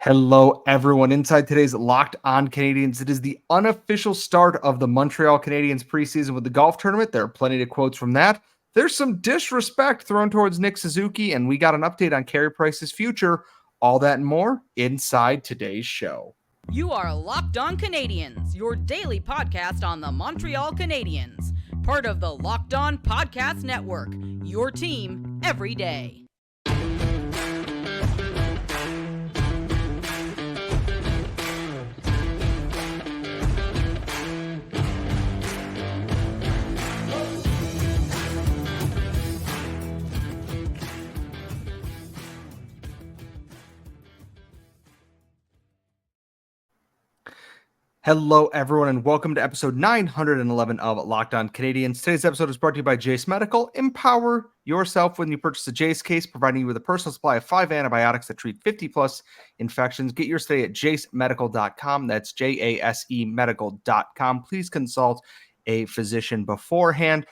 Hello, everyone. Inside today's Locked On Canadiens, it is the unofficial start of the Montreal Canadiens preseason with the golf tournament. There are plenty of quotes from that. There's some disrespect thrown towards Nick Suzuki, and we got an update on Carey Price's future. All that and more inside today's show. You are Locked On Canadiens, your daily podcast on the Montreal Canadiens, part of the Locked On Podcast Network, your team every day. Hello, everyone, and welcome to episode 911 of Locked On Canadiens. Today's episode is brought to you by Jace Medical. Empower yourself when you purchase a Jace case, providing you with a personal supply of 5 antibiotics that treat 50-plus infections. Get yours today at jacemedical.com. That's J-A-S-E medical.com. Please consult a physician beforehand.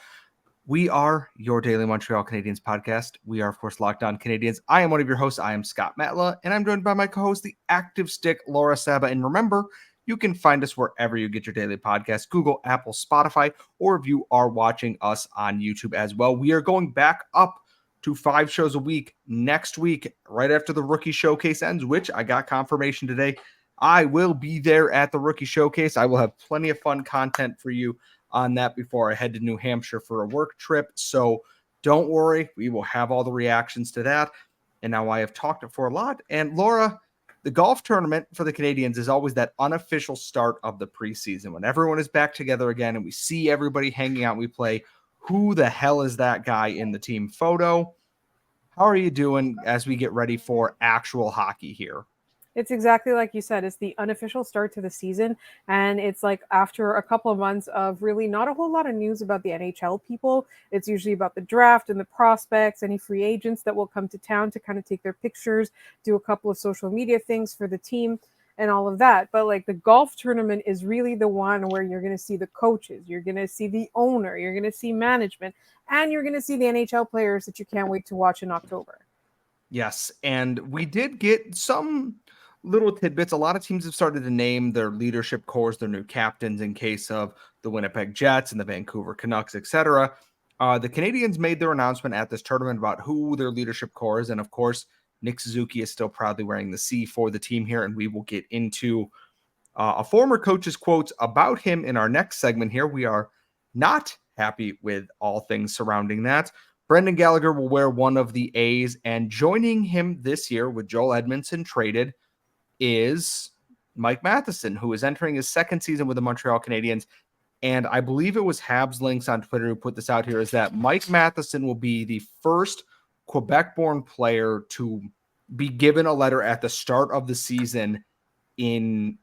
We are your daily Montreal Canadiens podcast. We are, of course, Locked On Canadiens. I am one of your hosts. I am Scott Matla, and I'm joined by my co-host, the active stick, Laura Saba. And remember, you can find us wherever you get your daily podcast, Google, Apple, Spotify, or if you are watching us on YouTube as well. We are going back up to 5 shows a week next week, right after the Rookie Showcase ends, which I got confirmation today. I will be there at the Rookie Showcase. I will have plenty of fun content for you on that before I head to New Hampshire for a work trip. So don't worry, we will have all the reactions to that. And now I have talked it for a lot. And Laura, the golf tournament for the Canadiens is always that unofficial start of the preseason when everyone is back together again and we see everybody hanging out. We play, who the hell is that guy in the team photo? How are you doing as we get ready for actual hockey here? It's exactly like you said. It's the unofficial start to the season. And it's like after a couple of months of really not a whole lot of news about the NHL people. It's usually about the draft and the prospects, any free agents that will come to town to kind of take their pictures, do a couple of social media things for the team and all of that. But like the golf tournament is really the one where you're going to see the coaches, you're going to see the owner, you're going to see management, and you're going to see the NHL players that you can't wait to watch in October. Yes, and we did get some little tidbits. A lot of teams have started to name their leadership cores, their new captains, in case of the Winnipeg Jets and the Vancouver Canucks, etc. The Canadiens made their announcement at this tournament about who their leadership core is, and of course, Nick Suzuki is still proudly wearing the C for the team here, and we will get into a former coach's quotes about him in our next segment here. We are not happy with all things surrounding that. Brendan Gallagher will wear one of the A's, and joining him this year with Joel Edmondson traded is Mike Matheson, who is entering his second season with the Montreal Canadiens. And I believe it was Habs Links on Twitter who put this out here, is that Mike Matheson will be the first Quebec-born player to be given a letter at the start of the season in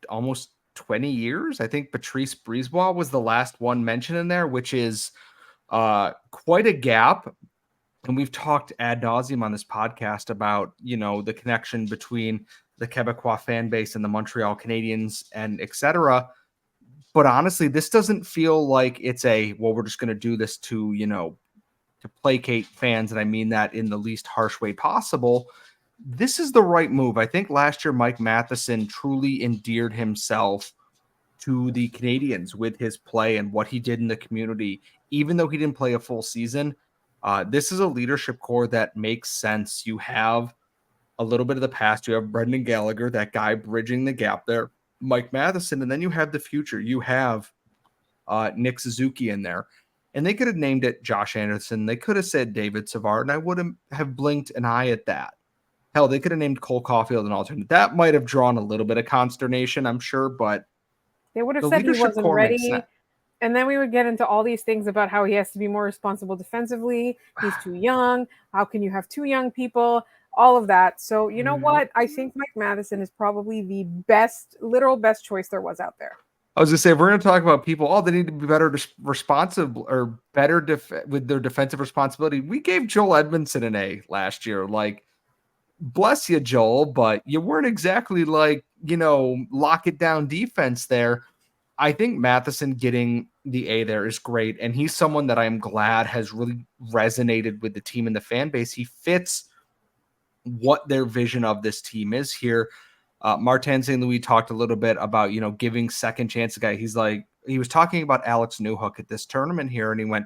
almost 20 years. I think Patrice Brisebois was the last one mentioned in there, which is quite a gap. And we've talked ad nauseum on this podcast about, the connection between the Quebecois fan base and the Montreal Canadiens and et cetera. But honestly, this doesn't feel like it's we're just going to do this to, to placate fans. And I mean that in the least harsh way possible. This is the right move. I think last year, Mike Matheson truly endeared himself to the Canadiens with his play and what he did in the community, even though he didn't play a full season. This is a leadership core that makes sense. You have a little bit of the past. You have Brendan Gallagher, that guy bridging the gap there, Mike Matheson, and then you have the future. You have Nick Suzuki in there. And they could have named it Josh Anderson. They could have said David Savard, and I wouldn't have blinked an eye at that. Hell, they could have named Cole Caulfield an alternate. That might have drawn a little bit of consternation, I'm sure, but they would have said he wasn't ready. And then we would get into all these things about how he has to be more responsible defensively. He's too young. How can you have 2 young people? All of that. So you know what? I think Mike Matheson is probably the literal best choice there was out there. I was going to say, if we're going to talk about people, they need to be better responsive or better with their defensive responsibility. We gave Joel Edmondson an A last year. Like, bless you, Joel, but you weren't exactly like, lock it down defense there. I think Matheson getting the A there is great. And he's someone that I'm glad has really resonated with the team and the fan base. He fits what their vision of this team is here. Martin St. Louis talked a little bit about, giving second chance to guy. He was talking about Alex Newhook at this tournament here, and he went,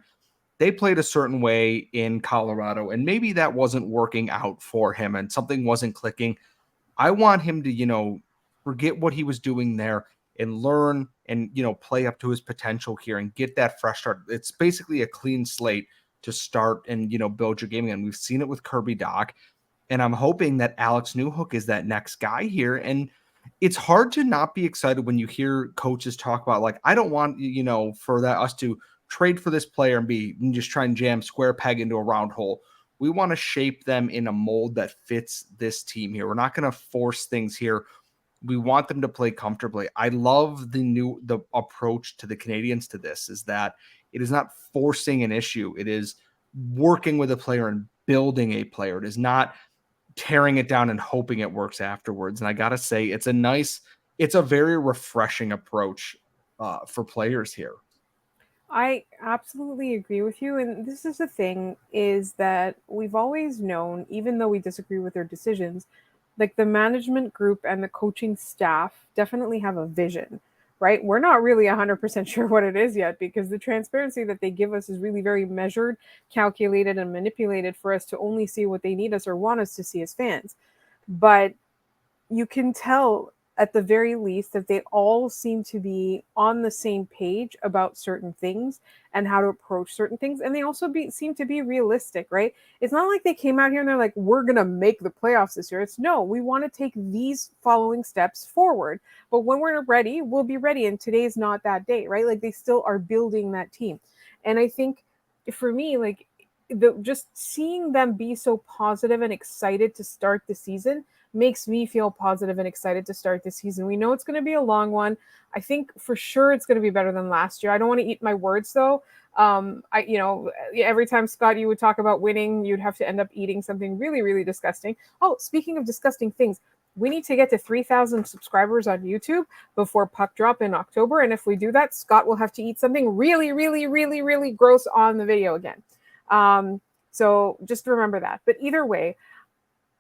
they played a certain way in Colorado, and maybe that wasn't working out for him and something wasn't clicking. I want him to, forget what he was doing there and learn and, play up to his potential here and get that fresh start. It's basically a clean slate to start and, build your game again. We've seen it with Kirby Dach, and I'm hoping that Alex Newhook is that next guy here. And it's hard to not be excited when you hear coaches talk about, like, I don't want, for us to trade for this player and just try and jam square peg into a round hole. We want to shape them in a mold that fits this team here. We're not going to force things here. We want them to play comfortably. I love the approach to the Canadiens to this, is that it is not forcing an issue. It is working with a player and building a player. It is not tearing it down and hoping it works afterwards. And I got to say, it's a very refreshing approach for players here. I absolutely agree with you. And this is the thing, is that we've always known, even though we disagree with their decisions, like the management group and the coaching staff definitely have a vision, right? We're not really 100% sure what it is yet, because the transparency that they give us is really very measured, calculated, and manipulated for us to only see what they need us or want us to see as fans. But you can tell at the very least that they all seem to be on the same page about certain things and how to approach certain things. And they also seem to be realistic, right? It's not like they came out here and they're like, we're going to make the playoffs this year. It's no, we want to take these following steps forward. But when we're ready, we'll be ready. And today's not that day, right? Like they still are building that team. And I think for me, like just seeing them be so positive and excited to start the season makes me feel positive and excited to start this season. We know it's going to be a long one. I think for sure it's going to be better than last year. I don't want to eat my words though. Every time, Scott, you would talk about winning, you'd have to end up eating something really, really disgusting. Oh, speaking of disgusting things, we need to get to 3,000 subscribers on YouTube before puck drop in October. And if we do that, Scott will have to eat something really, really, really, really gross on the video again. So just remember that. But either way,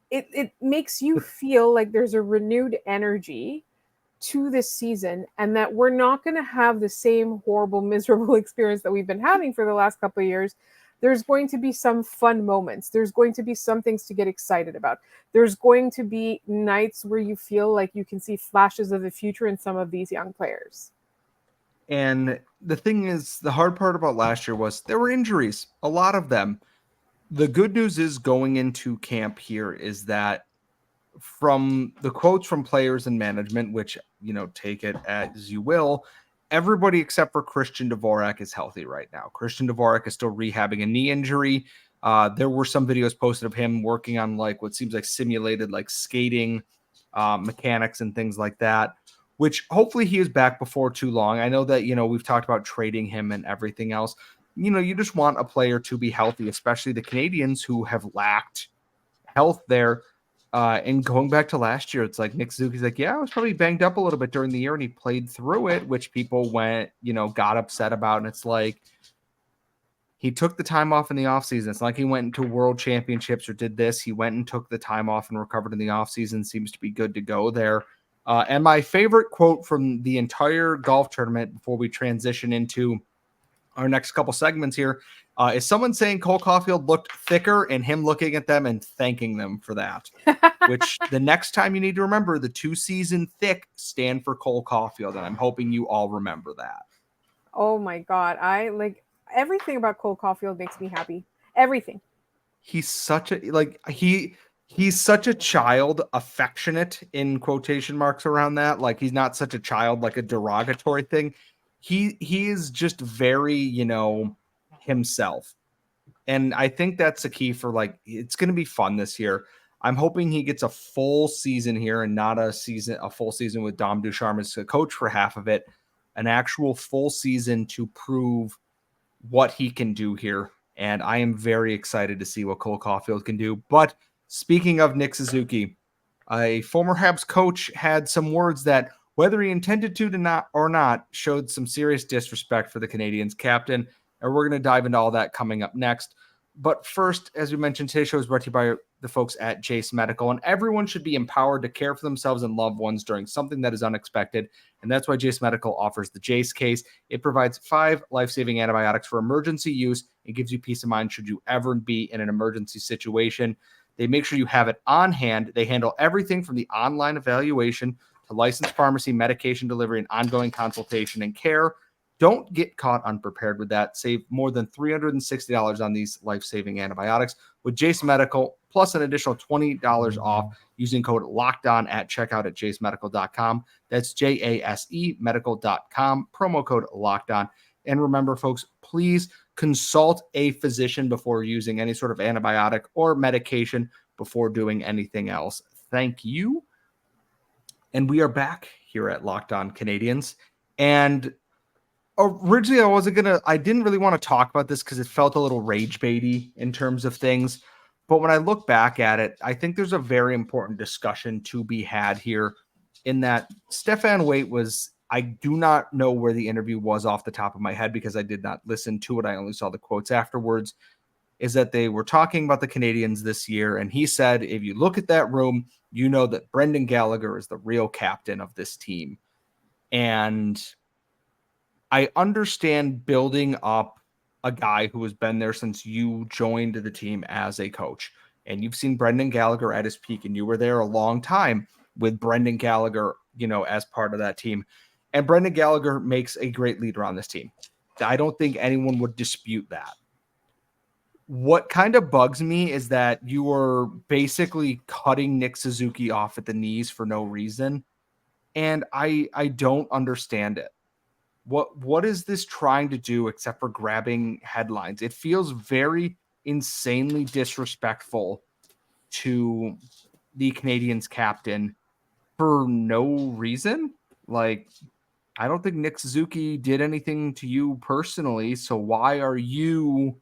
it makes you feel like there's a renewed energy to this season, and that we're not going to have the same horrible, miserable experience that we've been having for the last couple of years. There's going to be some fun moments. There's going to be some things to get excited about. There's going to be nights where you feel like you can see flashes of the future in some of these young players. And the thing is, the hard part about last year was there were injuries, a lot of them. The good news is going into camp here is that from the quotes from players and management, which, take it as you will, everybody except for Christian Dvorak is healthy right now. Christian Dvorak is still rehabbing a knee injury. There were some videos posted of him working on like what seems like simulated like skating mechanics and things like that, which hopefully he is back before too long. I know that, we've talked about trading him and everything else. You just want a player to be healthy, especially the Canadiens who have lacked health there. And going back to last year, it's like Nick Suzuki's like, yeah, I was probably banged up a little bit during the year, and he played through it, which people got upset about. And it's like, he took the time off in the offseason. It's not like he went into world championships or did this. He went and took the time off and recovered in the offseason. Seems to be good to go there. And my favorite quote from the entire golf tournament before we transition into our next couple segments here is someone saying Cole Caulfield looked thicker, and him looking at them and thanking them for that. Which the next time you need to remember, the 2-season thick stand for Cole Caulfield, and I'm hoping you all remember that. Oh my God. I like everything about Cole Caulfield makes me happy. Everything. He's such a he's such a child, affectionate in quotation marks around that. Like he's not such a child, like a derogatory thing. He is just very, himself. And I think that's the key for it's going to be fun this year. I'm hoping he gets a full season here and not a full season with Dom Ducharme as a coach for half of it, an actual full season to prove what he can do here. And I am very excited to see what Cole Caulfield can do. But speaking of Nick Suzuki, a former Habs coach had some words that, whether he intended to or not, showed some serious disrespect for the Canadiens captain. And we're going to dive into all that coming up next. But first, as we mentioned, today's show is brought to you by the folks at Jace Medical, and everyone should be empowered to care for themselves and loved ones during something that is unexpected. And that's why Jace Medical offers the Jace case. It provides 5 life-saving antibiotics for emergency use. It gives you peace of mind should you ever be in an emergency situation. They make sure you have it on hand. They handle everything from the online evaluation to licensed pharmacy, medication delivery, and ongoing consultation and care. Don't get caught unprepared with that. Save more than $360 on these life-saving antibiotics with Jace Medical, plus an additional $20 off using code LOCKEDON at checkout at jacemedical.com. That's JASE medical.com, promo code LOCKEDON. And remember, folks, please consult a physician before using any sort of antibiotic or medication before doing anything else. Thank you. And we are back here at Locked On Canadiens. And originally, I didn't really want to talk about this because it felt a little rage baity in terms of things. But when I look back at it, I think there's a very important discussion to be had here in that Stephane Waite I do not know where the interview was off the top of my head because I did not listen to it. I only saw the quotes afterwards, is that they were talking about the Canadiens this year. And he said, if you look at that room, you know that Brendan Gallagher is the real captain of this team. And I understand building up a guy who has been there since you joined the team as a coach. And you've seen Brendan Gallagher at his peak, and you were there a long time with Brendan Gallagher, as part of that team. And Brendan Gallagher makes a great leader on this team. I don't think anyone would dispute that. What kind of bugs me is that you are basically cutting Nick Suzuki off at the knees for no reason. And I don't understand it. What is this trying to do except for grabbing headlines? It feels very insanely disrespectful to the Canadiens captain for no reason. Like, I don't think Nick Suzuki did anything to you personally. So why are you,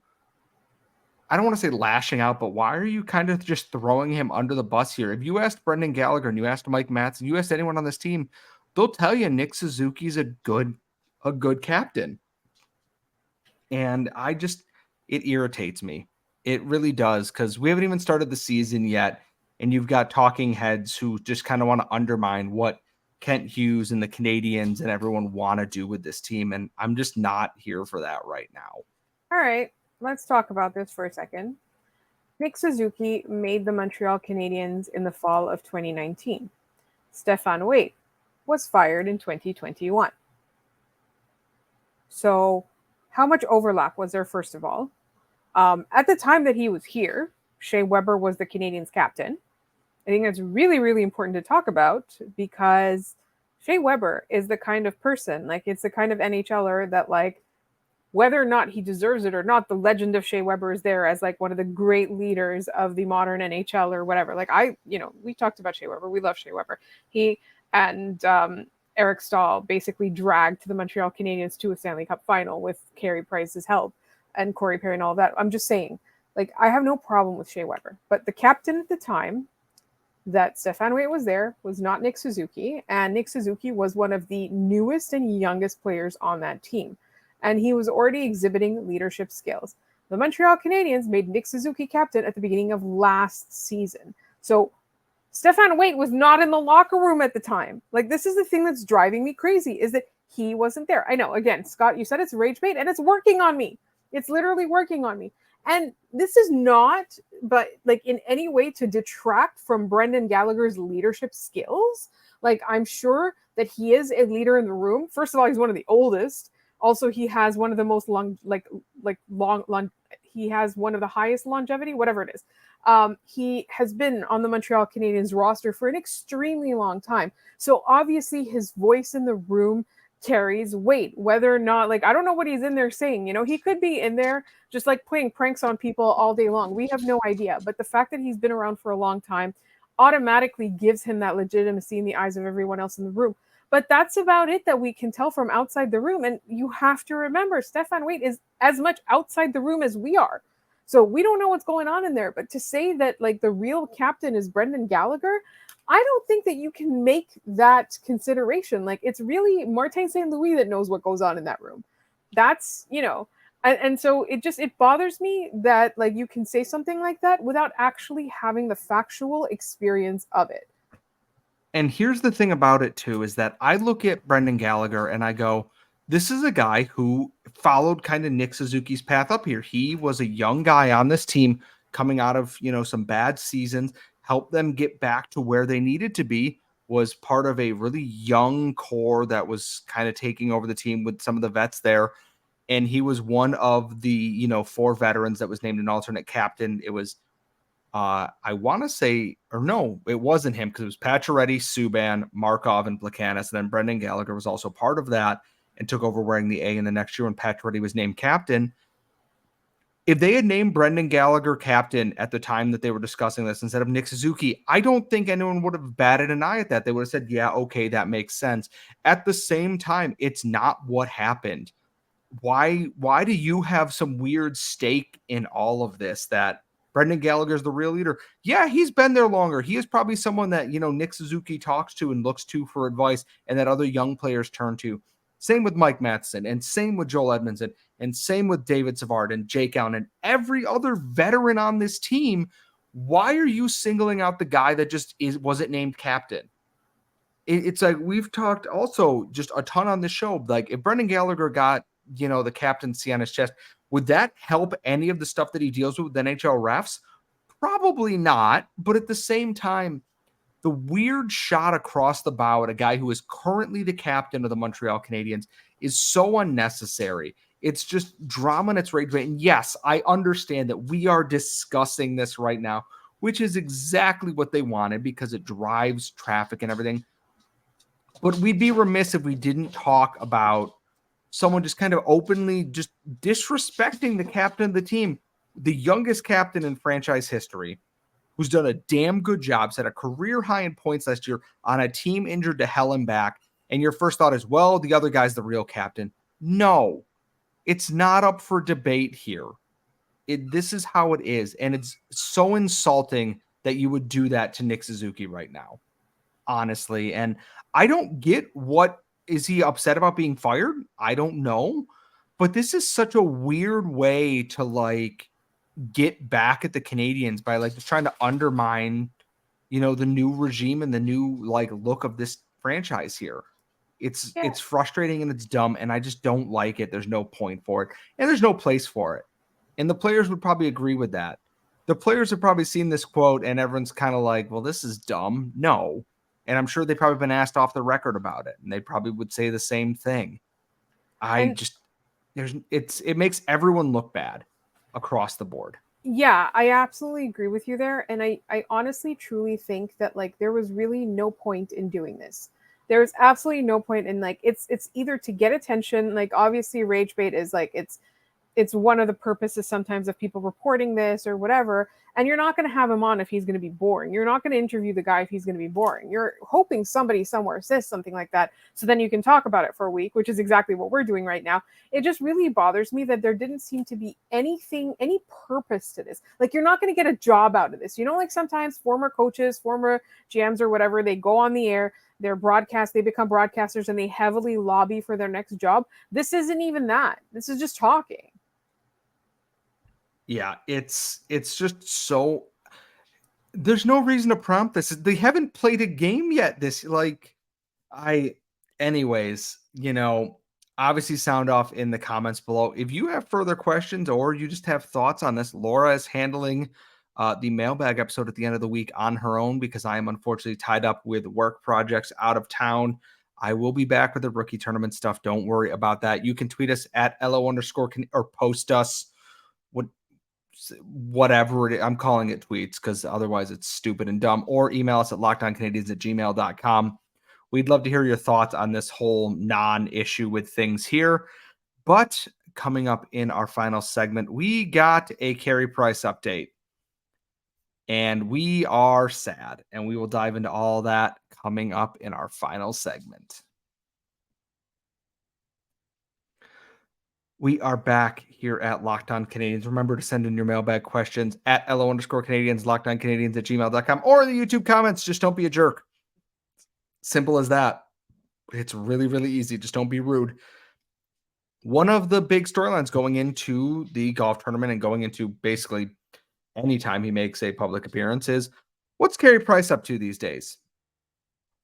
I don't want to say lashing out, but why are you kind of just throwing him under the bus here? If you asked Brendan Gallagher and you asked Mike Matheson, you asked anyone on this team, they'll tell you Nick Suzuki's a good captain. And it irritates me. It really does, because we haven't even started the season yet. And you've got talking heads who just kind of want to undermine what Kent Hughes and the Canadiens and everyone want to do with this team. And I'm just not here for that right now. All right, let's talk about this for a second. Nick Suzuki made the Montreal Canadiens in the fall of 2019. Stephane Waite was fired in 2021. So how much overlap was there, first of all? At the time that he was here, Shea Weber was the Canadiens captain. I think that's really, really important to talk about, because Shea Weber is the kind of person, it's the kind of NHLer that, whether or not he deserves it or not, the legend of Shea Weber is there as one of the great leaders of the modern NHL or whatever. We talked about Shea Weber. We love Shea Weber. He and Eric Stahl basically dragged the Montreal Canadiens to a Stanley Cup final with Carey Price's help and Corey Perry and all that. I'm just saying, I have no problem with Shea Weber, but the captain at the time that Stephane Waite was there was not Nick Suzuki, and Nick Suzuki was one of the newest and youngest players on that team, and he was already exhibiting leadership skills. The Montreal Canadiens made Nick Suzuki captain at the beginning of last season. So Stephane Waite was not in the locker room at the time. This is the thing that's driving me crazy, is that he wasn't there. I know, again, Scott, you said it's rage bait, and it's working on me. It's literally working on me. And this is not, but in any way to detract from Brendan Gallagher's leadership skills. I'm sure that he is a leader in the room. First of all, he's one of the oldest. Also, he has one of the most he has one of the highest longevity, whatever it is. He has been on the Montreal Canadiens roster for an extremely long time. So obviously his voice in the room carries weight, whether or not, I don't know what he's in there saying. He could be in there just playing pranks on people all day long. We have no idea. But the fact that he's been around for a long time automatically gives him that legitimacy in the eyes of everyone else in the room. But that's about it that we can tell from outside the room. And you have to remember, Stephane Waite is as much outside the room as we are. So we don't know what's going on in there. But to say that the real captain is Brendan Gallagher, I don't think that you can make that consideration. It's really Martin St. Louis that knows what goes on in that room. That's, And so it bothers me that like you can say something like that without actually having the factual experience of it. And here's the thing about it too, is that I look at Brendan Gallagher and I go, this is a guy who followed kind of Nick Suzuki's path up here. He was a young guy on this team coming out of, some bad seasons, helped them get back to where they needed to be, was part of a really young core that was kind of taking over the team with some of the vets there. And he was one of the, 4 veterans that was named an alternate captain. It was I want to say, or no, it wasn't him because it was Pacioretty, Subban, Markov, and Plekanec. And then Brendan Gallagher was also part of that and took over wearing the A in the next year when Pacioretty was named captain. If they had named Brendan Gallagher captain at the time that they were discussing this instead of Nick Suzuki, I don't think anyone would have batted an eye at that. They would have said, yeah, okay, that makes sense. At the same time, it's not what happened. Why do you have some weird stake in all of this that Brendan Gallagher is the real leader? Yeah, he's been there longer. He is probably someone that, Nick Suzuki talks to and looks to for advice and that other young players turn to. Same with Mike Matheson and same with Joel Edmondson and same with David Savard and Jake Allen and every other veteran on this team. Why are you singling out the guy that just wasn't named captain? It's like we've talked also just a ton on the show. Like if Brendan Gallagher got, the captaincy on his chest, would that help any of the stuff that he deals with NHL refs? Probably not. But at the same time, the weird shot across the bow at a guy who is currently the captain of the Montreal Canadiens is so unnecessary. It's just drama and it's rage. And yes, I understand that we are discussing this right now, which is exactly what they wanted because it drives traffic and everything. But we'd be remiss if we didn't talk about someone just kind of openly just disrespecting the captain of the team, the youngest captain in franchise history, who's done a damn good job, set a career high in points last year on a team injured to hell and back. And your first thought is, well, the other guy's the real captain. No, it's not up for debate here. This is how it is. And it's so insulting that you would do that to Nick Suzuki right now, honestly. And I don't get is he upset about being fired? I don't know. But this is such a weird way to like get back at the Canadiens by like just trying to undermine, the new regime and the new like look of this franchise here. It's frustrating and it's dumb and I just don't like it. There's no point for it and there's no place for it. And the players would probably agree with that. The players have probably seen this quote and everyone's kind of like, well, this is dumb. No. And I'm sure they've probably been asked off the record about it. And they probably would say the same thing. It makes everyone look bad across the board. Yeah, I absolutely agree with you there. And I honestly, truly think that like there was really no point in doing this. There's absolutely no point in like, it's either to get attention. Like obviously rage bait is like, it's one of the purposes sometimes of people reporting this or whatever. And you're not going to have him on if he's going to be boring. You're not going to interview the guy if he's going to be boring. You're hoping somebody somewhere says something like that. So then you can talk about it for a week, which is exactly what we're doing right now. It just really bothers me that there didn't seem to be any purpose to this. Like you're not going to get a job out of this. Like sometimes former coaches, former GMs or whatever, they go on the air, they become broadcasters and they heavily lobby for their next job. This isn't even that. This is just talking. Yeah, it's just so there's no reason to prompt this. They haven't played a game yet. Anyways, obviously sound off in the comments below. If you have further questions or you just have thoughts on this, Laura is handling the mailbag episode at the end of the week on her own because I am unfortunately tied up with work projects out of town. I will be back with the rookie tournament stuff. Don't worry about that. You can tweet us at @LO_ or post us whatever I'm calling it tweets because otherwise it's stupid and dumb, or email us at lockedoncanadians@gmail.com. We'd love to hear your thoughts on this whole non-issue with things here. But coming up in our final segment, we got a Carey Price update and we are sad, and we will dive into all that coming up in our final segment. We are back here at Locked On Canadiens. Remember to send in your mailbag questions at @LO_Canadiens, lockedoncanadians@gmail.com, or in the YouTube comments. Just don't be a jerk. Simple as that. It's really, really easy. Just don't be rude. one of the big storylines going into the golf tournament and going into basically anytime he makes a public appearance is, what's Carey Price up to these days?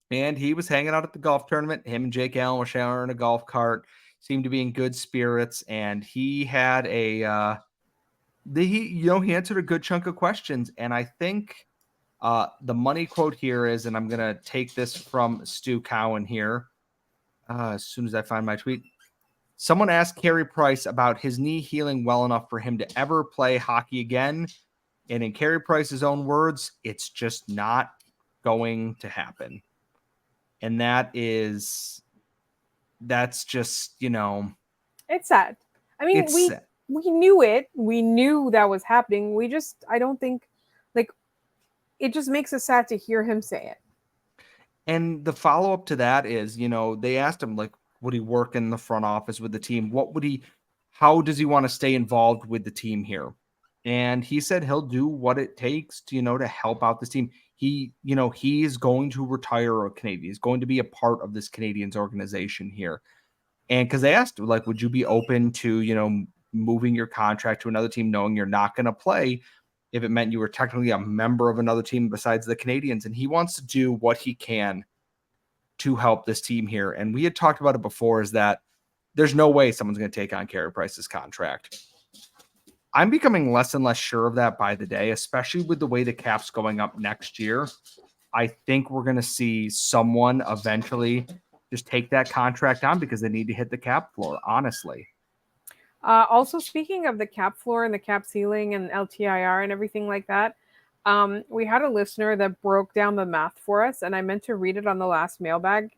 And he was hanging out at the golf tournament. Him and Jake Allen were sharing a golf cart, seemed to be in good spirits. And he had he answered a good chunk of questions. And I think the money quote here is, and I'm going to take this from Stu Cowan here as soon as I find my tweet. Someone asked Carey Price about his knee healing well enough for him to ever play hockey again. And in Carey Price's own words, it's just not going to happen. And that's just, it's sad. I mean, sad. We knew it. We knew that was happening. I don't think, it just makes us sad to hear him say it. And the follow-up to that is, they asked him, would he work in the front office with the team? How does he want to stay involved with the team here? And he said he'll do what it takes to, to help out this team. He is going to retire a Canadian. He's going to be a part of this Canadiens organization here. And because they asked, would you be open to, moving your contract to another team, knowing you're not going to play if it meant you were technically a member of another team besides the Canadiens? And he wants to do what he can to help this team here. And we had talked about it before, is that there's no way someone's going to take on Carey Price's contract. I'm becoming less and less sure of that by the day, especially with the way the cap's going up next year. I think we're going to see someone eventually just take that contract on because they need to hit the cap floor, honestly. Also, speaking of the cap floor and the cap ceiling and LTIR and everything like that, we had a listener that broke down the math for us, and I meant to read it on the last mailbag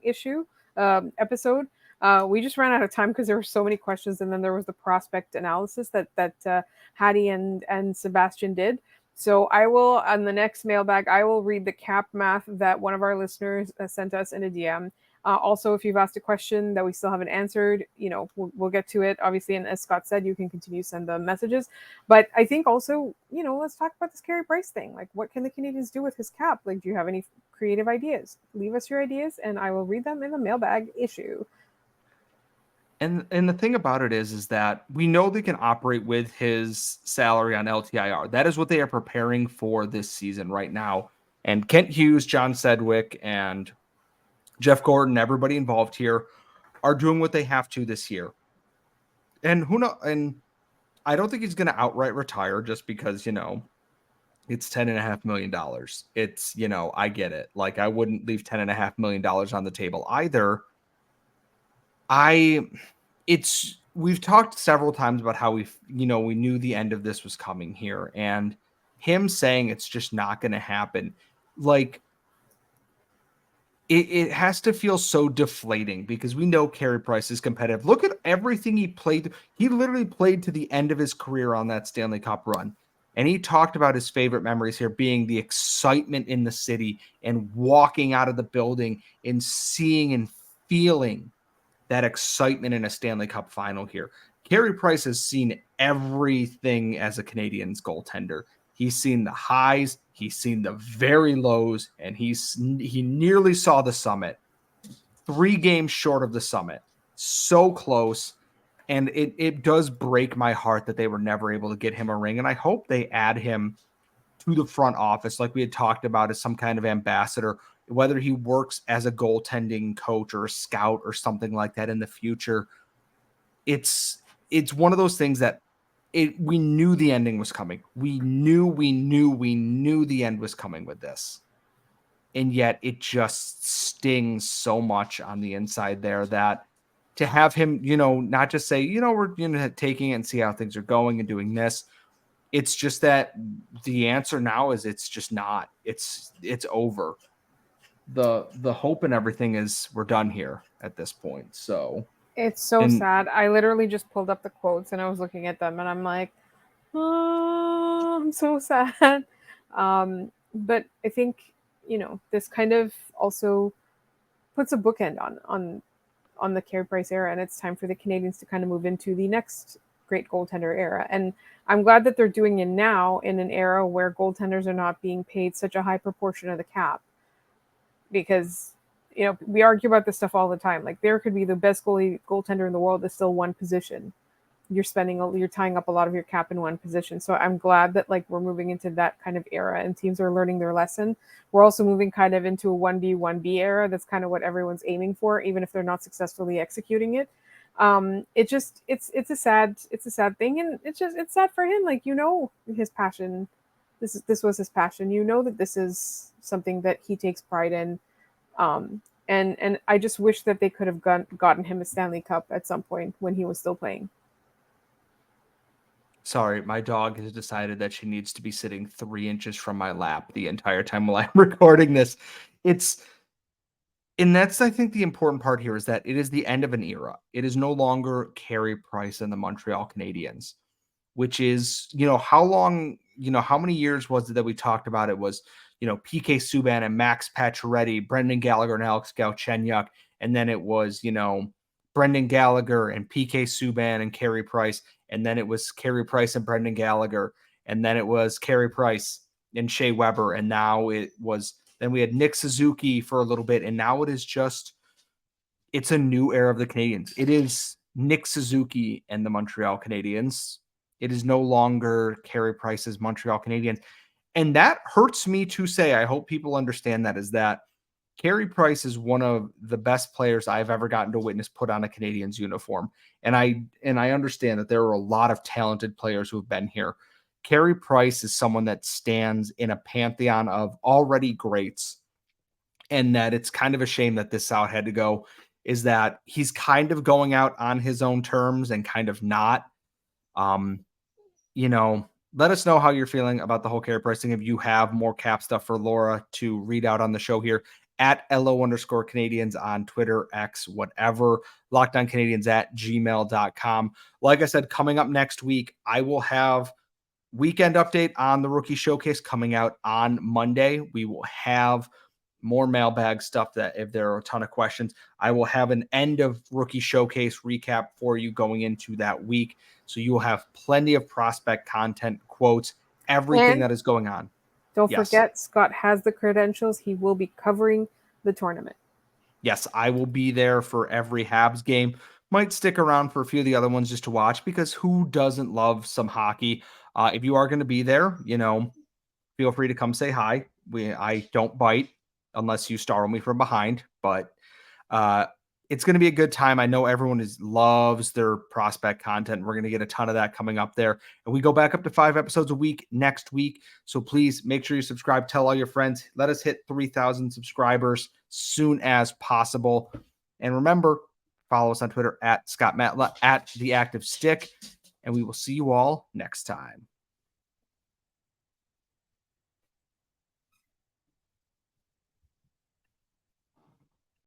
episode. We just ran out of time because there were so many questions, and then there was the prospect analysis that Hattie and Sebastian did. So I will, on the next mailbag, I will read the cap math that one of our listeners sent us in a DM. Also, if you've asked a question that we still haven't answered, we'll get to it, obviously. And as Scott said, you can continue to send the messages. But I think also, let's talk about this Carey Price thing. What can the Canadiens do with his cap? Do you have any creative ideas? Leave us your ideas, and I will read them in the mailbag issue. And the thing about it is that we know they can operate with his salary on LTIR. That is what they are preparing for this season right now. And Kent Hughes, John Sedgwick, and Jeff Gordon, everybody involved here, are doing what they have to this year. And and I don't think he's going to outright retire just because, it's $10.5 million. It's, I get it. I wouldn't leave $10.5 million on the table either. We've talked several times about how we knew the end of this was coming here, and him saying it's just not going to happen. It has to feel so deflating because we know Carey Price is competitive. Look at everything he played. He literally played to the end of his career on that Stanley Cup run. And he talked about his favorite memories here being the excitement in the city and walking out of the building and seeing and feeling that excitement in a Stanley Cup final here. Carey Price has seen everything as a Canadiens goaltender. He's seen the highs, he's seen the very lows, and he nearly saw the summit. 3 games short of the summit. So close. And it does break my heart that they were never able to get him a ring. And I hope they add him to the front office like we had talked about as some kind of ambassador, whether he works as a goaltending coach or a scout or something like that in the future. It's one of those things that we knew the ending was coming. We knew the end was coming with this. And yet it just stings so much on the inside there that to have him, not just say, we're taking it and see how things are going and doing this. It's just that the answer now is it's just not. It's over. The hope and everything is we're done here at this point. So it's so sad. I literally just pulled up the quotes and I was looking at them and I'm like, oh, I'm so sad. But I think, this kind of also puts a bookend on the Carey Price era, and it's time for the Canadiens to kind of move into the next great goaltender era. And I'm glad that they're doing it now in an era where goaltenders are not being paid such a high proportion of the cap, because we argue about this stuff all the time. Like, there could be the best goaltender in the world, is still one position. You're tying up a lot of your cap in one position. So I'm glad that like we're moving into that kind of era and teams are learning their lesson. We're also moving kind of into a 1B 1B era. That's kind of what everyone's aiming for, even if they're not successfully executing it. It's a sad thing, and it's sad for him. Like, his passion. This was his passion. That this is something that he takes pride in. And I just wish that they could have gotten him a Stanley Cup at some point when he was still playing. Sorry, my dog has decided that she needs to be sitting 3 inches from my lap the entire time while I'm recording this. And that's, I think, the important part here is that it is the end of an era. It is no longer Carey Price and the Montreal Canadiens, which is, how long, how many years was it that we talked about? It was, PK Subban and Max Pacioretty, Brendan Gallagher and Alex Galchenyuk. And then it was, Brendan Gallagher and PK Subban and Carey Price. And then it was Carey Price and Brendan Gallagher. And then it was Carey Price and Shea Weber. And now then we had Nick Suzuki for a little bit. And now it's a new era of the Canadiens. It is Nick Suzuki and the Montreal Canadiens. It is no longer Carey Price's Montreal Canadiens. And that hurts me to say. I hope people understand that, is that Carey Price is one of the best players I've ever gotten to witness put on a Canadiens uniform. And I understand that there are a lot of talented players who have been here. Carey Price is someone that stands in a pantheon of already greats, and that it's kind of a shame that this out had to go, is that he's kind of going out on his own terms and kind of not. Let us know how you're feeling about the whole Carey Price thing. If you have more cap stuff for Laura to read out on the show here, at LO_Canadians on Twitter, X, whatever, LockedOnCanadians@gmail.com. Like I said, coming up next week, I will have weekend update on the Rookie Showcase coming out on Monday. We will have more mailbag stuff that if there are a ton of questions, I will have an end of Rookie Showcase recap for you going into that week. So you will have plenty of prospect content, quotes, everything that is going on. Don't forget, Scott has the credentials. He will be covering the tournament. Yes, I will be there for every Habs game. Might stick around for a few of the other ones just to watch, because who doesn't love some hockey? If you are going to be there, feel free to come say hi. I don't bite unless you startle me from behind, but it's going to be a good time. I know everyone loves their prospect content. We're going to get a ton of that coming up there. And we go back up to 5 episodes a week next week. So please make sure you subscribe. Tell all your friends. Let us hit 3,000 subscribers soon as possible. And remember, follow us on Twitter at Scott Matla, at The Active Stick. And we will see you all next time.